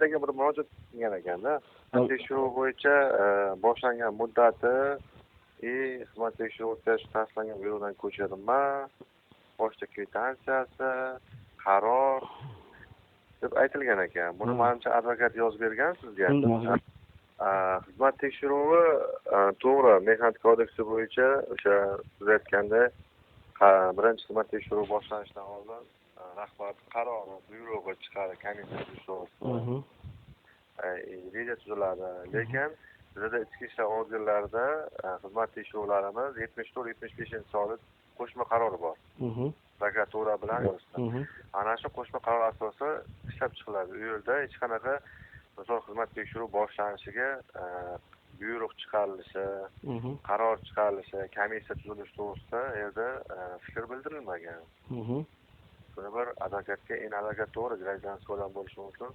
bir murojaat qilgan ekanda. Tekshiruv bo'yicha boshlangan muddati xizmat tekshiruvi o'tkazish tasdiqlangan byurodan ko'chirma, pochta kvitansiyasi, qaror deb aytilgan ekan. Buni menimcha advokat yozib bergan sizga. Xizmat tekshiruvi to'g'ri, mehnat kodeksi bo'yicha o'sha siz aytganda birinchi xizmat tekshiruvi boshlanishidan oldin rahbar qarori byuroga chiqadi, komissiya tuziladi. Reja tuziladi. Lekin bizda ichki ishlar organlarida xizmat tekshiruvlarimiz 74-75-sonli qo'shma qarori bor. Prokuratura bilan ana shu qo'shma qaror asosida ishlab chiqiladi. U yerda hech qanaqa misol xizmat tekshiruv boshlanishiga buyruq chiqarilishi, qaror chiqarilishi, komissiya tuzilishi to'g'risida yerda fikr bildirilmagan. Buni bir advokatga, advokat to'g'ri gражданский odam bo'lishi mumkin.